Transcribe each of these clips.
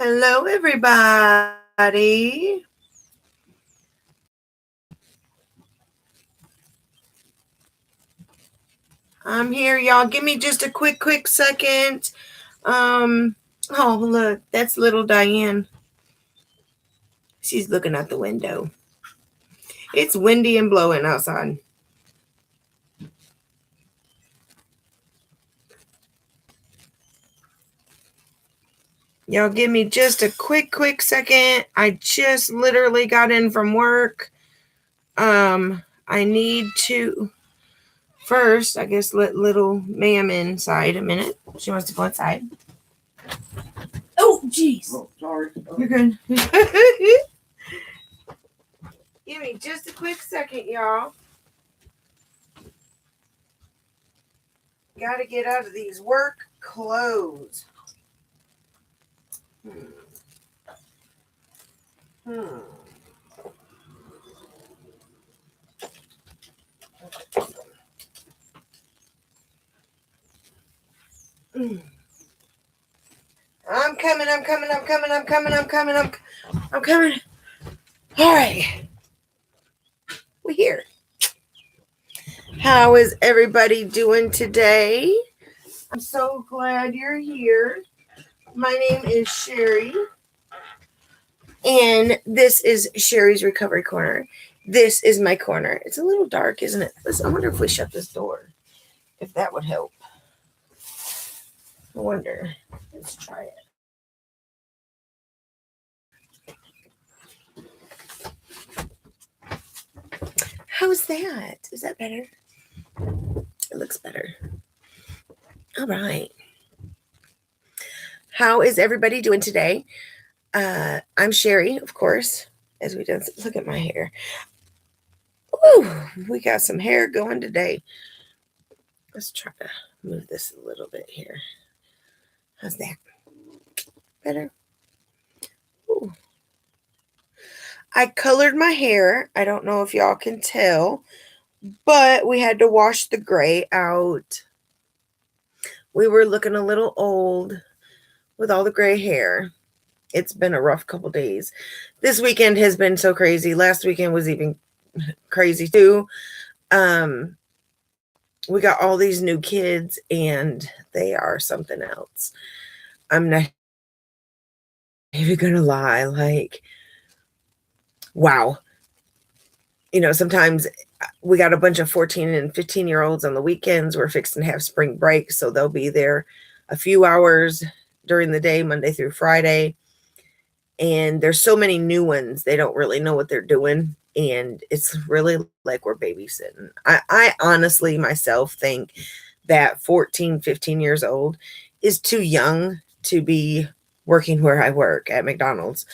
Hello, everybody. I'm here, y'all. Give me just a quick second. Um, oh, look, that's little Diane. She's looking out the window. It's windy and blowing outside. Y'all give me just a quick second. I just literally got in from work. I need to first, I guess, let little ma'am inside a minute. She wants to go inside. Oh, jeez. Oh, sorry. You're good. Give me just a quick second, y'all. Gotta get out of these work clothes. I'm coming. All right. We're here. How is everybody doing today? I'm so glad you're here. My name is Sherry, and this is Sherry's Recovery Corner. This is my corner. It's a little dark, isn't it? I wonder if we shut this door, if that would help. I wonder. Let's try it. How's that? Is that better? It looks better. All right. How is everybody doing today? I'm Sherry, of course, as we done. Look at my hair. Ooh, we got some hair going today. Let's try to move this a little bit here. How's that? Better? Ooh. I colored my hair. I don't know if y'all can tell, but we had to wash the gray out. We were looking a little old with all the gray hair. It's been a rough couple days. This weekend has been so crazy. Last weekend was even crazy too. We got all these new kids and they are something else. I'm not even gonna lie, like, wow. Sometimes we got a bunch of 14 and 15-year-olds on the weekends. We're fixing to have spring break, so they'll be there a few hours during the day, Monday through Friday. And there's so many new ones, they don't really know what they're doing. And it's really like we're babysitting. I honestly myself think that 14, 15 years old is too young to be working where I work at McDonald's.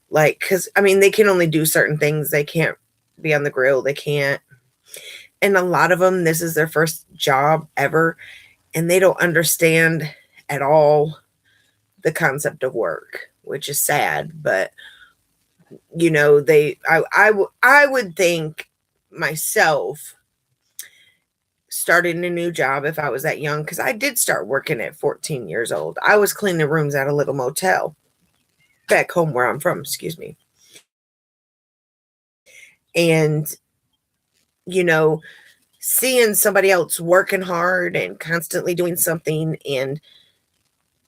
Like, because, they can only do certain things. They can't be on the grill. They can't. And a lot of them, this is their first job ever. And they don't understand at all the concept of work, which is sad. But, I would think myself starting a new job if I was that young, because I did start working at 14 years old. I was cleaning rooms at a little motel back home where I'm from, excuse me. And, seeing somebody else working hard and constantly doing something, and,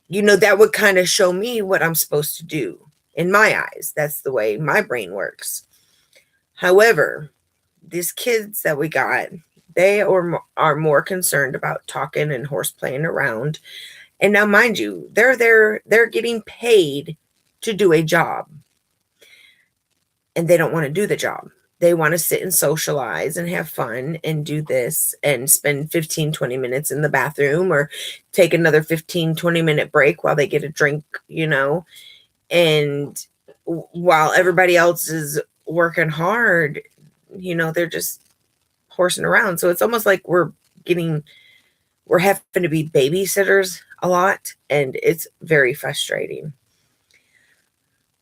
that would kind of show me what I'm supposed to do in my eyes. That's the way my brain works. However, these kids that we got, they are more concerned about talking and horse playing around. And now, mind you, they're getting paid to do a job. And they don't want to do the job. They want to sit and socialize and have fun and do this and spend 15, 20 minutes in the bathroom, or take another 15, 20-minute break while they get a drink, And while everybody else is working hard, they're just horsing around. So it's almost like we're having to be babysitters a lot, and it's very frustrating.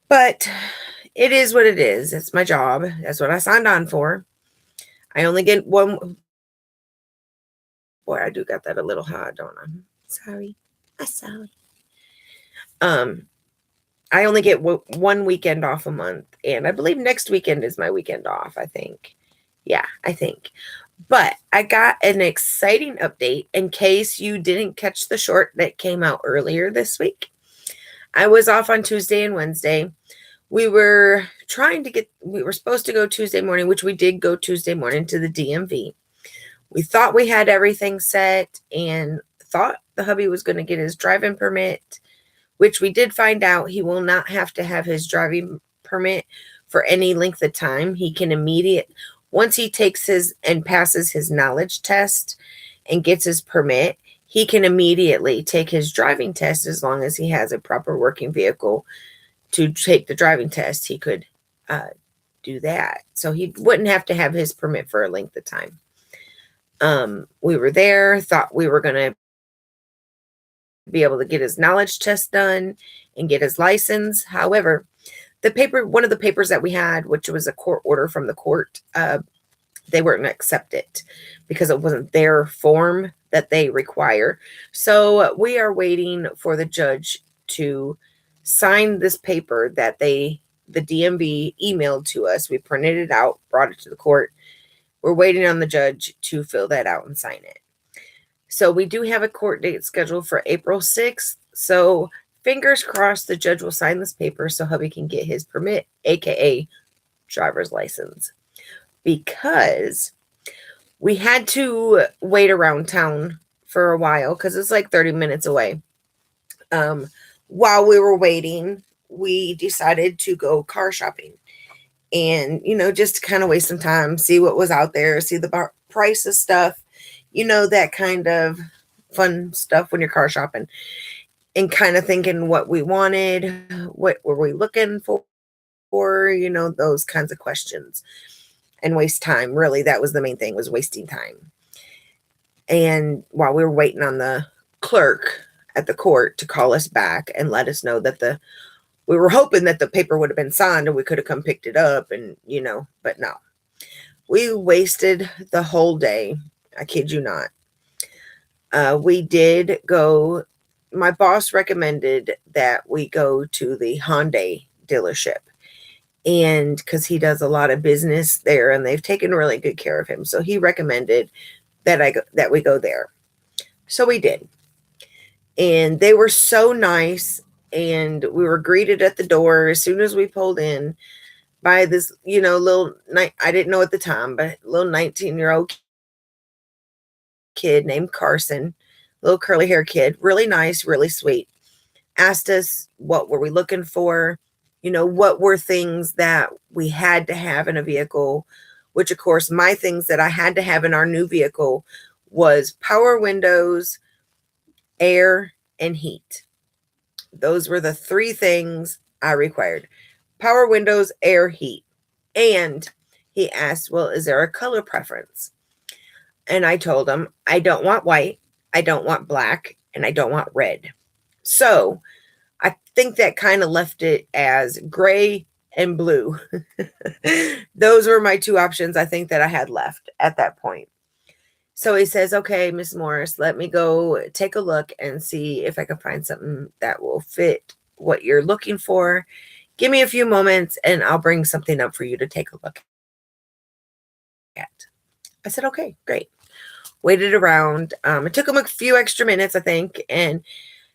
But it is what it is. It's my job. That's what I signed on for. I only get one. Boy, I do got that a little hot, don't I? Sorry. I'm sorry. I only get one weekend off a month, and I believe next weekend is my weekend off, I think. Yeah, I think. But I got an exciting update in case you didn't catch the short that came out earlier this week. I was off on Tuesday and Wednesday. We were supposed to go Tuesday morning, which we did go Tuesday morning to the DMV. We thought we had everything set and thought the hubby was going to get his driving permit, which we did find out he will not have to have his driving permit for any length of time. He can once he takes his and passes his knowledge test and gets his permit, he can immediately take his driving test as long as he has a proper working vehicle to take the driving test. He could do that. So he wouldn't have to have his permit for a length of time. We were there, thought we were going to be able to get his knowledge test done and get his license. However, one of the papers that we had, which was a court order from the court, they weren't going to accept it because it wasn't their form that they require. So we are waiting for the judge to sign this paper that the DMV emailed to us. We printed it out, brought it to the court. We're waiting on the judge to fill that out and sign it. So we do have a court date scheduled for April 6th. So fingers crossed the judge will sign this paper so hubby can get his permit, aka driver's license. Because we had to wait around town for a while because it's like 30 minutes away. While we were waiting, we decided to go car shopping. And, just to kind of waste some time, see what was out there, see the price of stuff, that kind of fun stuff when you're car shopping, and kind of thinking what we wanted, what were we looking for, those kinds of questions, and waste time. Really, that was the main thing, was wasting time. And while we were waiting on the clerk at the court to call us back and let us know that we were hoping that the paper would have been signed and we could have come picked it up, and but no. We wasted the whole day. I kid you not. We did go. My boss recommended that we go to the Hyundai dealership, and because he does a lot of business there, and they've taken really good care of him, so he recommended that we go there. So we did, and they were so nice. And we were greeted at the door as soon as we pulled in by this, I didn't know at the time, but little 19-year-old kid named Carson, little curly hair kid, really nice, really sweet. Asked us what were we looking for, what were things that we had to have in a vehicle, which of course my things that I had to have in our new vehicle was power windows, air, and heat. Those were the three things I required: power windows, air, heat. And he asked, well, is there a color preference? And I told him, I don't want white, I don't want black, and I don't want red. So I think that kind of left it as gray and blue. Those were my two options I think that I had left at that point. So he says, okay, Miss Morris, let me go take a look and see if I can find something that will fit what you're looking for. Give me a few moments and I'll bring something up for you to take a look at. I said, okay, great. Waited around. It took him a few extra minutes, I think. And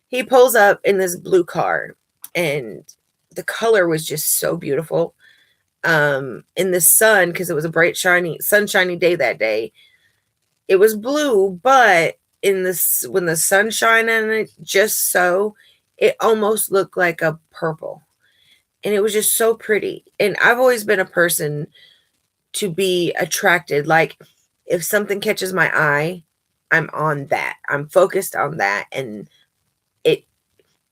he pulls up in this blue car, and the color was just so beautiful. In the sun, because it was a bright, sunshiny day that day, it was blue, but when the sun shined on it, it almost looked like a purple. And it was just so pretty. And I've always been a person to be attracted. Like, if something catches my eye, I'm on that. I'm focused on that. And it,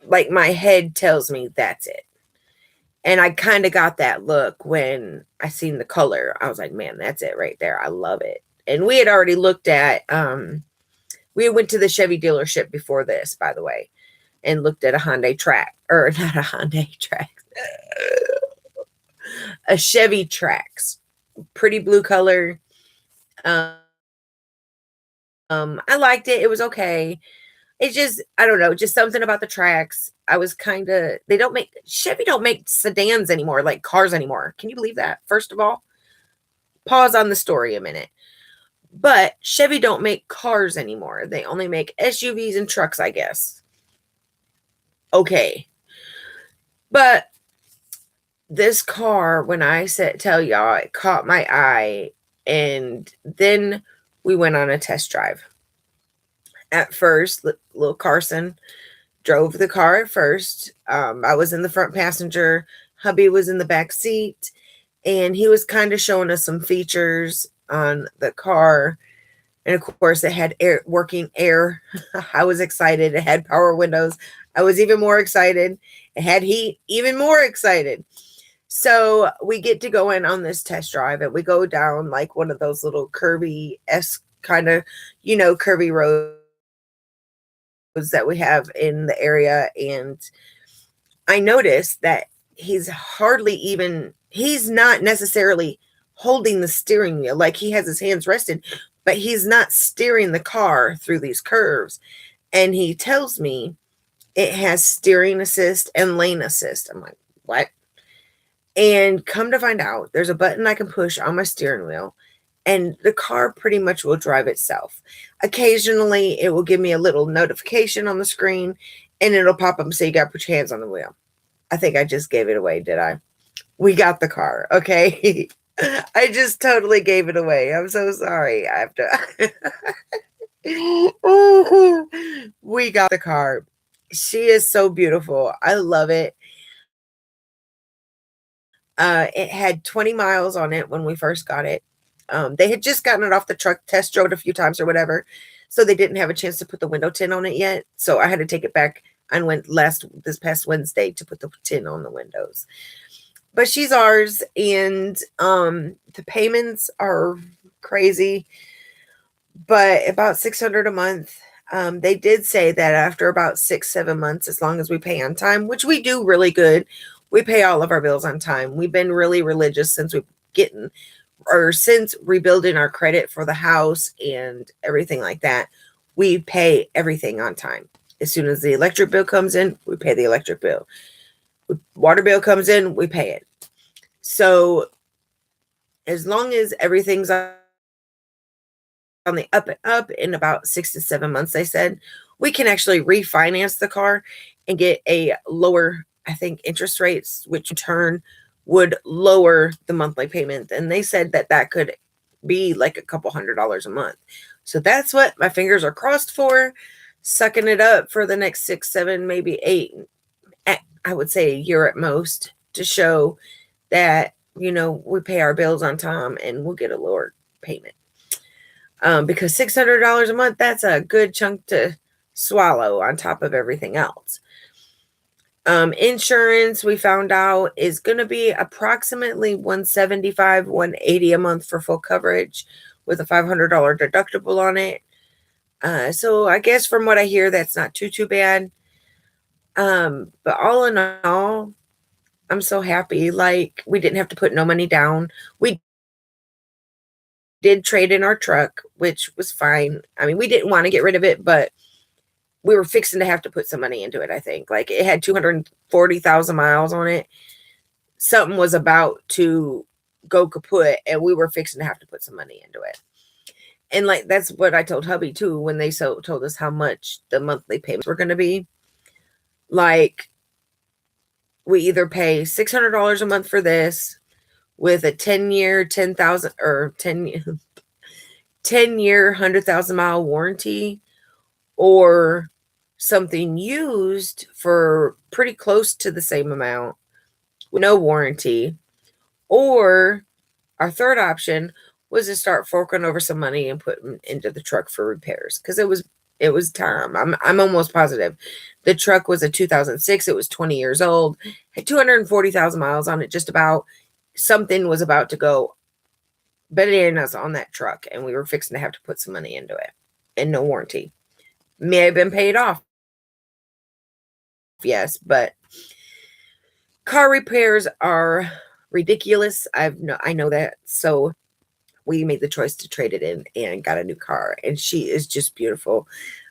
like, my head tells me that's it. And I kind of got that look when I seen the color. I was like, man, that's it right there. I love it. And we had already looked at, we went to the Chevy dealership before this, by the way, and looked at a Hyundai Track, or not a Hyundai Track, a Chevy Trax, pretty blue color. I liked it. It was okay. It's just, I don't know, just something about the tracks. I was kind of, Chevy don't make sedans anymore, like cars anymore. Can you believe that? First of all, pause on the story a minute. But Chevy don't make cars anymore. They only make SUVs and trucks, I guess. Okay. But this car, when I tell y'all, it caught my eye. And then we went on a test drive. At first, little Carson drove the car at first. I was in the front passenger. Hubby was in the back seat. And he was kind of showing us some features on the car. And of course, it had working air. I was excited. It had power windows. I was even more excited. It had heat, even more excited. So we get to go in on this test drive, and we go down like one of those little curvy-esque kind of, curvy roads that we have in the area. And I noticed that he's not necessarily holding the steering wheel. Like, he has his hands rested, but he's not steering the car through these curves. And he tells me it has steering assist and lane assist. I'm like, what? And come to find out, there's a button I can push on my steering wheel, and the car pretty much will drive itself. Occasionally, it will give me a little notification on the screen, and it'll pop up and say, you got to put your hands on the wheel. I think I just gave it away, did I? We got the car, okay? I just totally gave it away. I'm so sorry. I have to. We got the car. She is so beautiful. I love it. It had 20 miles on it when we first got it. They had just gotten it off the truck, test drove it a few times or whatever, so they didn't have a chance to put the window tint on it yet. So I had to take it back and went this past Wednesday to put the tint on the windows. But she's ours, and the payments are crazy, but about $600 a month. They did say that after about 6-7 months, as long as we pay on time, which we do really good, we pay all of our bills on time. We've been really religious since rebuilding our credit for the house and everything like that. We pay everything on time. As soon as the electric bill comes in, we pay the electric bill. Water bill comes in, we pay it. So as long as everything's on the up and up, in about 6 to 7 months, they said, we can actually refinance the car and get a lower, I think, interest rates, which in turn would lower the monthly payment. And they said that could be like a couple $100 a month. So that's what my fingers are crossed for, sucking it up for the next 6, 7, maybe 8, I would say a year at most, to show that, we pay our bills on time and we'll get a lower payment. Because $600 a month, that's a good chunk to swallow on top of everything else. Insurance, we found out, is going to be approximately $175, $180 a month for full coverage with a $500 deductible on it. So I guess from what I hear, that's not too bad. But all in all, I'm so happy. Like, we didn't have to put no money down. We did trade in our truck, which was fine. I mean, we didn't want to get rid of it, but we were fixing to have to put some money into it, I think. Like, it had 240,000 miles on it. Something was about to go kaput, and we were fixing to have to put some money into it. And, like, that's what I told hubby, too, when they told us how much the monthly payments were going to be. Like, we either pay $600 a month for this with a 10-year, 10,000 or 10-year, 100,000 mile warranty, or something used for pretty close to the same amount with no warranty. Or our third option was to start forking over some money and putting into the truck for repairs, because it was time. I'm almost positive. The truck was a 2006. It was 20 years old, had 240,000 miles on it, just about. Something was about to go bananas on that truck, and we were fixing to have to put some money into it, and no warranty. May have been paid off, yes, but car repairs are ridiculous. I know that. So we made the choice to trade it in and got a new car, and she is just beautiful.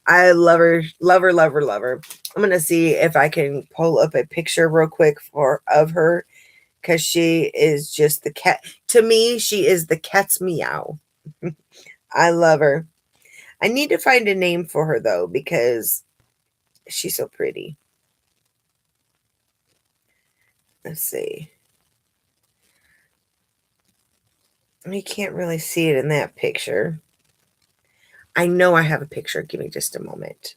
I love her, love her, love her, love her. I'm gonna see if I can pull up a picture real quick of her, because she is just the cat. To me, she is the cat's meow. I love her. I need to find a name for her though, because she's so pretty. Let's see. You can't really see it in that picture. I know I have a picture. Give me just a moment.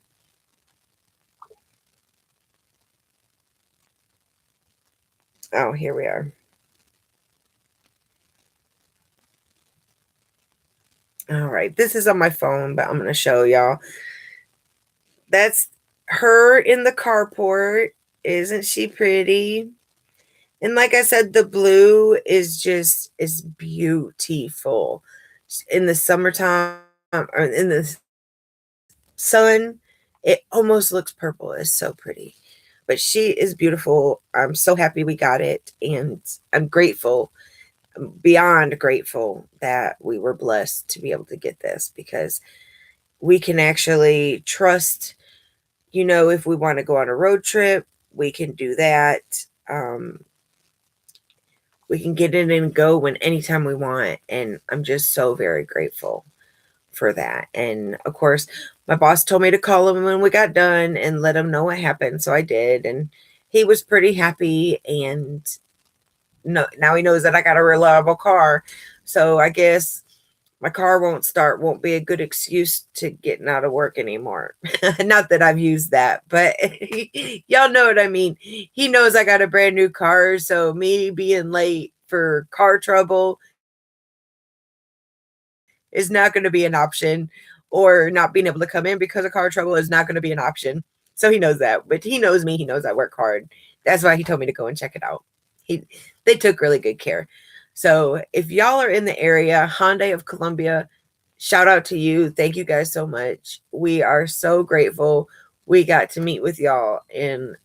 Oh, here we are. All right. This is on my phone, but I'm going to show y'all. That's her in the carport. Isn't she pretty? And like I said, the blue is beautiful. In the summertime or in the sun, it almost looks purple. It's so pretty. But she is beautiful. I'm so happy we got it. And I'm grateful, beyond grateful, that we were blessed to be able to get this, because we can actually trust, if we want to go on a road trip, we can do that. We can get in and go when anytime we want. And I'm just so very grateful for that. And of course, my boss told me to call him when we got done and let him know what happened. So I did. And he was pretty happy. And no, now he knows that I got a reliable car. So I guess my car won't be a good excuse to getting out of work anymore. Not that I've used that, but y'all know what I mean. He knows I got a brand new car, so me being late for car trouble is not going to be an option, or not being able to come in because of car trouble is not going to be an option. So he knows that, but he knows me. He knows I work hard. That's why he told me to go and check it out. They took really good care. So if y'all are in the area, Hyundai of Columbia, shout out to you. Thank you guys so much. We are so grateful we got to meet with y'all and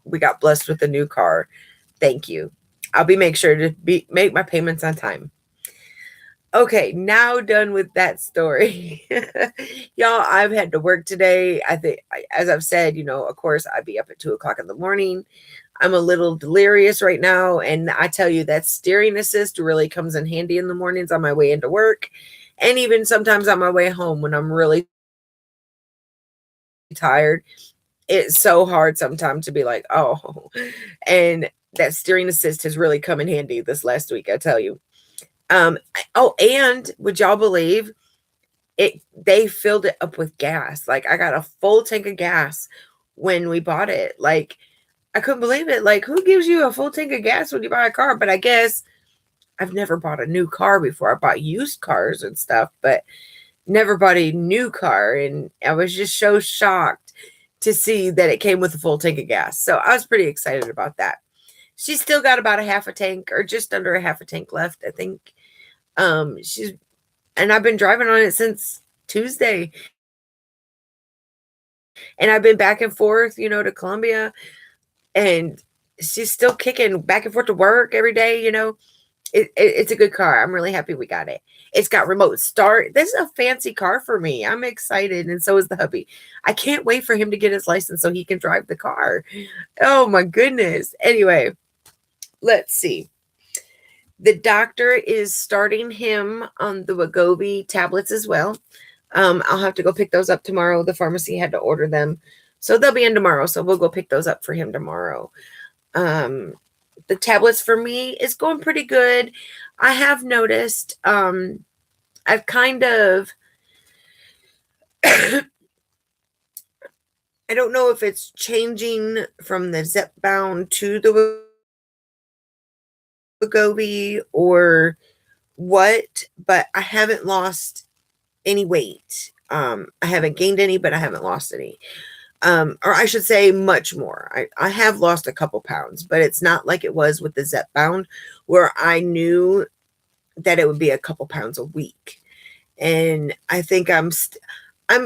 we got blessed with a new car. Thank you. I'll make sure to make my payments on time. Okay, now done with that story. Y'all, I've had to work today. I think, as I've said, of course, I'd be up at 2:00 in the morning. I'm a little delirious right now. And I tell you, that steering assist really comes in handy in the mornings on my way into work. And even sometimes on my way home when I'm really tired. It's so hard sometimes to be like, oh, and that steering assist has really come in handy this last week, I tell you. And would y'all believe it? They filled it up with gas. Like, I got a full tank of gas when we bought it. Like, I couldn't believe it. Like, who gives you a full tank of gas when you buy a car? But I guess I've never bought a new car before. I bought used cars and stuff, but never bought a new car. And I was just so shocked to see that it came with a full tank of gas. So I was pretty excited about that. She's still got about a half a tank, or just under a half a tank left, I think. And I've been driving on it since Tuesday. And I've been back and forth, to Columbia. And she's still kicking back and forth to work every day. It's a good car. I'm really happy we got it. It's got remote start. This is a fancy car for me. I'm excited, and so is the hubby. I can't wait for him to get his license so he can drive the car. Oh my goodness. Anyway, let's see. The doctor is starting him on the Wegovy tablets as well. I'll have to go pick those up tomorrow. The pharmacy had to order them, so they'll be in tomorrow. So we'll go pick those up for him tomorrow. The tablets for me is going pretty good. I have noticed, I've kind of, I don't know if it's changing from the Zepbound to the Wegovy or what, but I haven't lost any weight. I haven't gained any, but I haven't lost any. Or I should say much more. I have lost a couple pounds, but it's not like it was with the Zepbound, where I knew that it would be a couple pounds a week. And I think I'm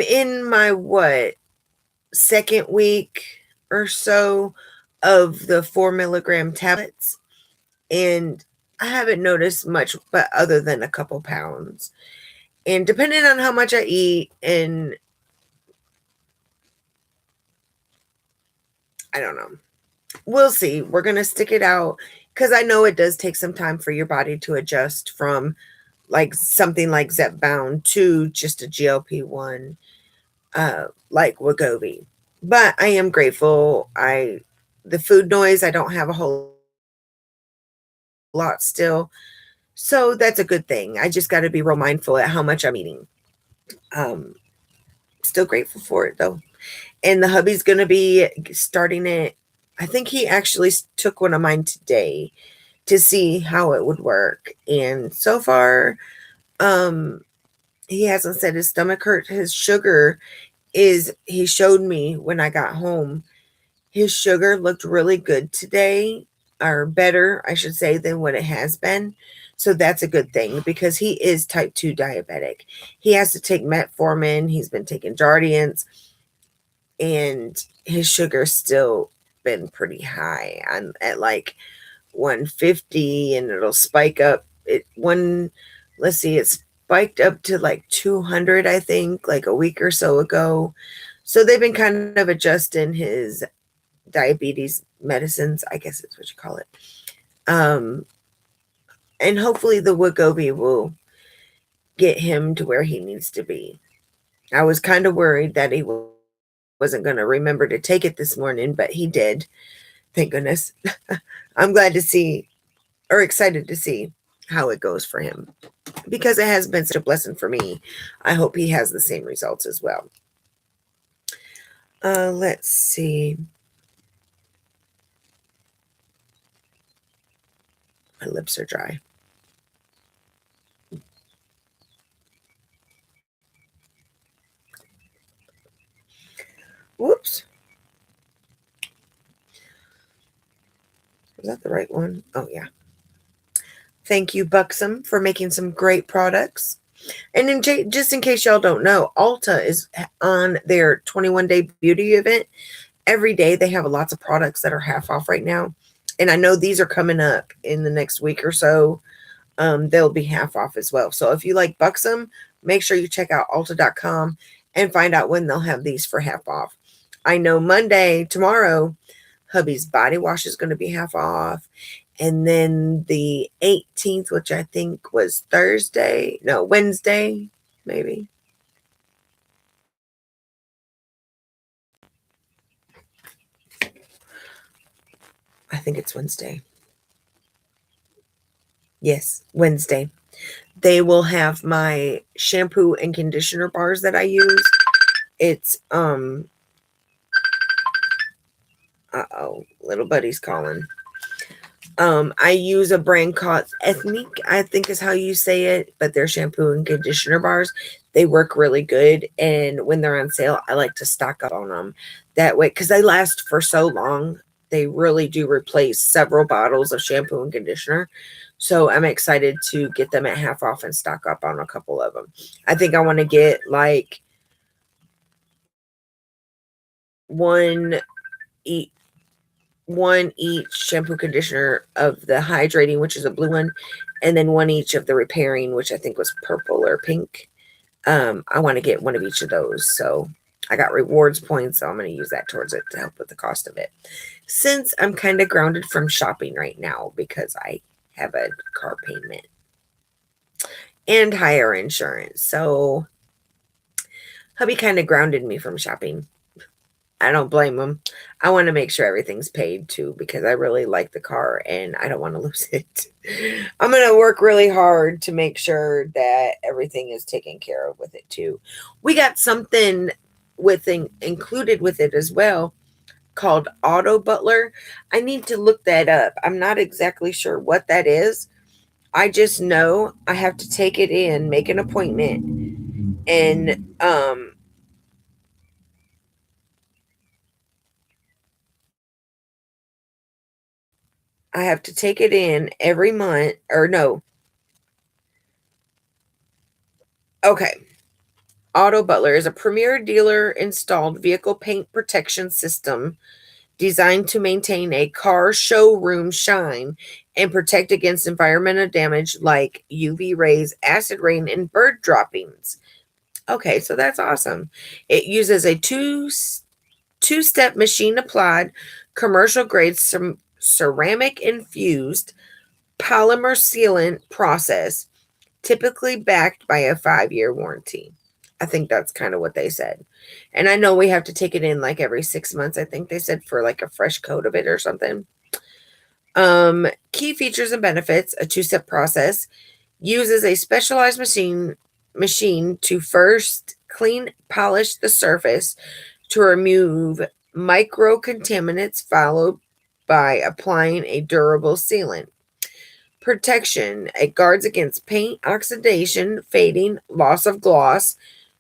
in my second week or so of the 4 milligram tablets, and I haven't noticed much, but other than a couple pounds. And depending on how much I eat and I don't know. We'll see. We're going to stick it out because I know it does take some time for your body to adjust from like something like Zepbound to just a GLP-1 like Wegovy. But I am grateful. The food noise, I don't have a whole lot still. So that's a good thing. I just got to be real mindful at how much I'm eating. Still grateful for it though. And the hubby's going to be starting it. I think he actually took one of mine today to see how it would work. And so far, he hasn't said his stomach hurt. His sugar he showed me when I got home. His sugar looked really good today, or better, I should say, than what it has been. So that's a good thing because he is type 2 diabetic. He has to take metformin. He's been taking Jardiance, and his sugar's still been pretty high. I'm at like 150, and it'll spike up. Let's see, it spiked up to like 200, I think, like a week or so ago. So they've been kind of adjusting his diabetes medicines, I guess is what you call it. And hopefully the Wegovy will get him to where he needs to be. I was kind of worried that he wasn't going to remember to take it this morning, but he did. Thank goodness. I'm glad to see, or excited to see how it goes for him, because it has been such a blessing for me. I hope he has the same results as well. Let's see. My lips are dry. Whoops. Was that the right one? Oh, yeah. Thank you, Buxom, for making some great products. And just in case y'all don't know, Ulta is on their 21-day beauty event. Every day they have lots of products that are half off right now. And I know these are coming up in the next week or so. They'll be half off as well. So if you like Buxom, make sure you check out Ulta.com and find out when they'll have these for half off. I know tomorrow, hubby's body wash is going to be half off. And then the 18th, which I think was Wednesday, maybe. I think it's Wednesday. Yes, Wednesday. They will have my shampoo and conditioner bars that I use. It's, little buddy's calling. I use a brand called Ethnic, I think is how you say it, but they're shampoo and conditioner bars. They work really good, and when they're on sale, I like to stock up on them that way because they last for so long. They really do replace several bottles of shampoo and conditioner. So I'm excited to get them at half off and stock up on a couple of them. I think I want to get like one each shampoo conditioner of the hydrating, which is a blue one, and then one each of the repairing, which I think was purple or pink. I want to get one of each of those. So I got rewards points, so I'm going to use that towards it to help with the cost of it. Since I'm kind of grounded from shopping right now because I have a car payment and higher insurance. So hubby kind of grounded me from shopping. I don't blame him. I want to make sure everything's paid too because I really like the car and I don't want to lose it. I'm going to work really hard to make sure that everything is taken care of with it too. We got something included with it as well called Auto Butler. I need to look that up. I'm not exactly sure what that is. I just know I have to take it in, make an appointment, and I have to take it in every month, or no. Okay. Auto Butler is a premier dealer installed vehicle paint protection system designed to maintain a car showroom shine and protect against environmental damage like UV rays, acid rain, and bird droppings. Okay, so that's awesome. It uses a two-step machine applied commercial grade ceramic infused polymer sealant process, typically backed by a 5-year warranty. I think that's kind of what they said. And I know we have to take it in like every 6 months. I think they said for like a fresh coat of it or something. Key features and benefits: a 2-step process, uses a specialized machine to first clean polish the surface to remove micro contaminants, followed by applying a durable sealant. Protection: it guards against paint oxidation, fading, loss of gloss,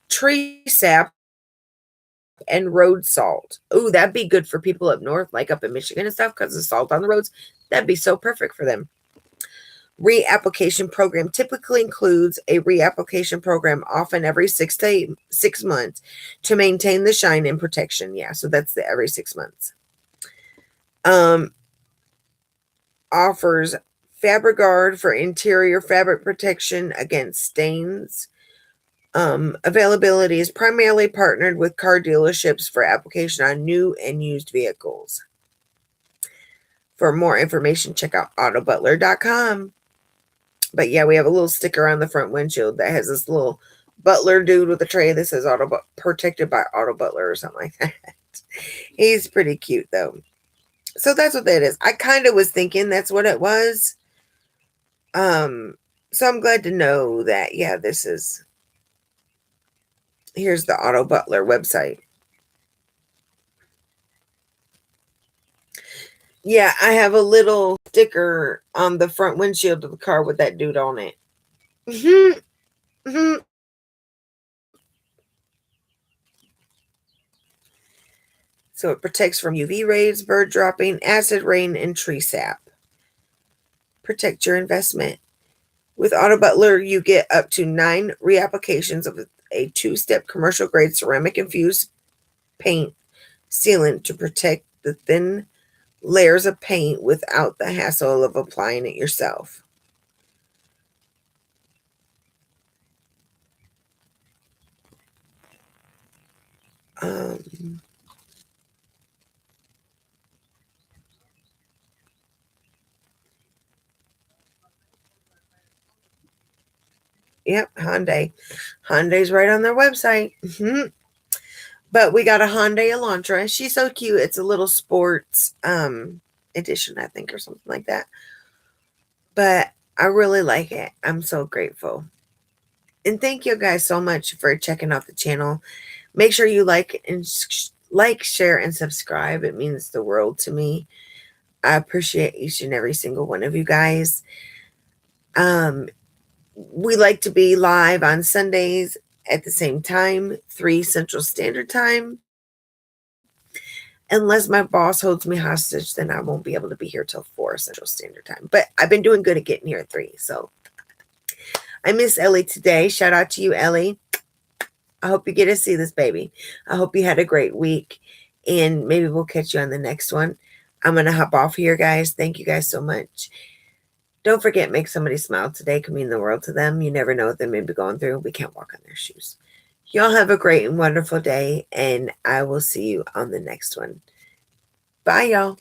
tree sap, and road salt. Ooh, that'd be good for people up north, like up in Michigan and stuff, because the salt on the roads. That'd be so perfect for them. Reapplication program typically includes a reapplication program, often every 6 months, to maintain the shine and protection. Yeah, so that's the every 6 months. Offers FabriGuard for interior fabric protection against stains. Availability is primarily partnered with car dealerships for application on new and used vehicles. For more information, check out autobutler.com. But yeah, we have a little sticker on the front windshield that has this little butler dude with a tray that says protected by Auto Butler or something like that. He's pretty cute though. So that's what that is. I kind of was thinking that's what it was. So I'm glad to know that, yeah, here's the Auto Butler website. Yeah, I have a little sticker on the front windshield of the car with that dude on it. So it protects from UV rays, bird dropping, acid rain, and tree sap. Protect your investment. With Auto Butler, you get up to 9 reapplications of a 2-step commercial grade ceramic infused paint sealant to protect the thin layers of paint without the hassle of applying it yourself. Yep, Hyundai. Hyundai's right on their website. But we got a Hyundai Elantra. She's so cute. It's a little sports edition, I think, or something like that. But I really like it. I'm so grateful. And thank you guys so much for checking out the channel. Make sure you like, share, and subscribe. It means the world to me. I appreciate each and every single one of you guys. We like to be live on Sundays at the same time, 3 Central Standard Time. Unless my boss holds me hostage, then I won't be able to be here till 4 Central Standard Time. But I've been doing good at getting here at 3. So I miss Ellie today. Shout out to you, Ellie. I hope you get to see this baby. I hope you had a great week. And maybe we'll catch you on the next one. I'm going to hop off here, guys. Thank you guys so much. Don't forget, make somebody smile today. Could mean the world to them. You never know what they may be going through. We can't walk on their shoes. Y'all have a great and wonderful day, and I will see you on the next one. Bye, y'all.